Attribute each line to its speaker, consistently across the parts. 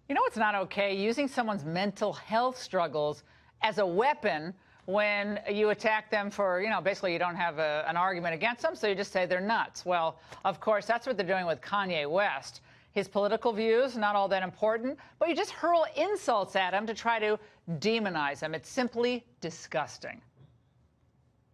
Speaker 1: You know it's not okay? Using someone's mental health struggles as a weapon when you attack them for, basically you don't have an argument against them, so you just say they're nuts. Well, of course, that's what they're doing with Kanye West. His political views, not all that important, but you just hurl insults at him to try to demonize him. It's simply disgusting.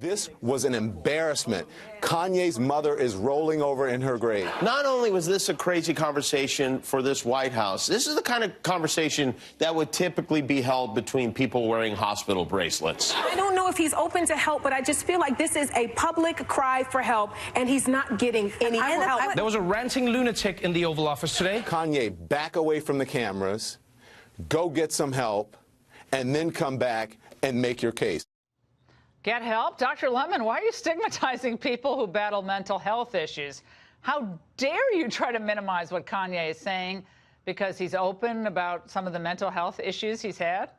Speaker 2: This was an embarrassment. Kanye's mother is rolling over in her grave.
Speaker 3: Not only was this a crazy conversation for this White House, this is the kind of conversation that would typically be held between people wearing hospital bracelets.
Speaker 4: I don't know if he's open to help, but I just feel like this is a public cry for help, and he's not getting any help.
Speaker 5: There was a ranting lunatic in the Oval Office today.
Speaker 2: Kanye, back away from the cameras, go get some help, and then come back and make your case.
Speaker 1: Get help? Dr. Lemon, why are you stigmatizing people who battle mental health issues? How dare you try to minimize what Kanye is saying because he's open about some of the mental health issues he's had?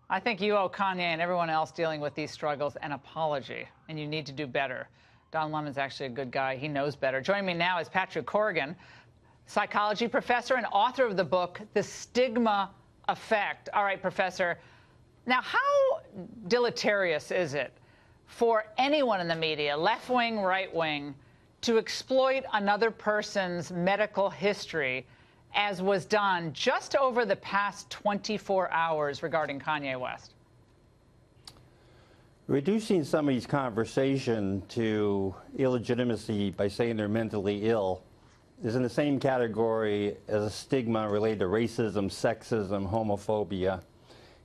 Speaker 1: I think you owe Kanye and everyone else dealing with these struggles an apology, and you need to do better. Don Lemon's actually a good guy. He knows better. Joining me now is Patrick Corrigan, psychology professor and author of the book, The Stigma Effect. All right, Professor. Now, how deleterious is it for anyone in the media, left-wing, right-wing, to exploit another person's medical history, as was done just over the past 24 hours regarding Kanye West?
Speaker 6: Reducing somebody's conversation to illegitimacy by saying they're mentally ill is in the same category as a stigma related to racism, sexism, homophobia.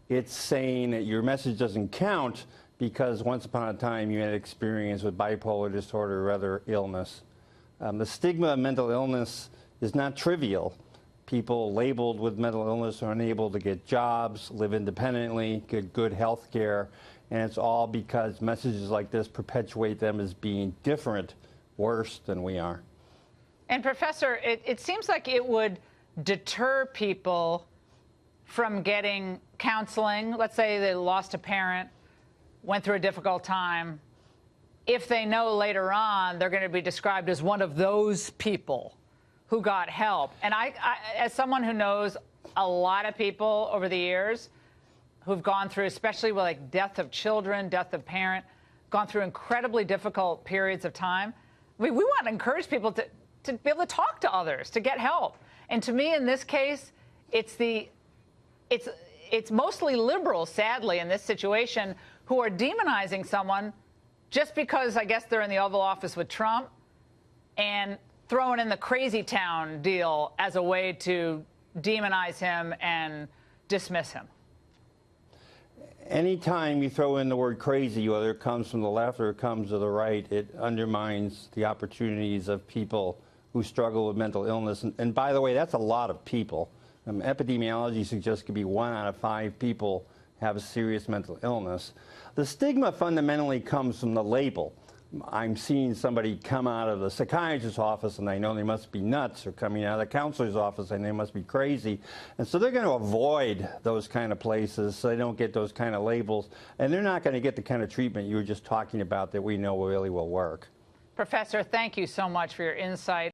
Speaker 6: It's saying that your message doesn't count because once upon a time you had experience with bipolar disorder or other illness. The stigma of mental illness is not trivial. People labeled with mental illness are unable to get jobs, live independently, get good health care, and it's all because messages like this perpetuate them as being different, worse than we are.
Speaker 1: And Professor, it seems like it would deter people from getting counseling. Let's say they lost a parent, went through a difficult time. If they know later on they're going to be described as one of those people who got help. And I as someone who knows a lot of people over the years who've gone through, especially with like death of children, death of parent, gone through incredibly difficult periods of time, we want to encourage people to be able to talk to others, to get help. And to me, in this case, it's mostly liberals, sadly, in this situation, who are demonizing someone just because, I guess, they're in the Oval Office with Trump and throwing in the crazy town deal as a way to demonize him and dismiss him.
Speaker 6: Anytime you throw in the word crazy, whether it comes from the left or it comes to the right, it undermines the opportunities of people who struggle with mental illness. And by the way, that's a lot of people. Epidemiology suggests it could be 1 out of 5 people have a serious mental illness. The stigma fundamentally comes from the label. I'm seeing somebody come out of the psychiatrist's office and I know they must be nuts, or coming out of the counselor's office and they must be crazy. And so they're going to avoid those kind of places so they don't get those kind of labels. And they're not going to get the kind of treatment you were just talking about that we know really will work.
Speaker 1: Professor, thank you so much for your insight.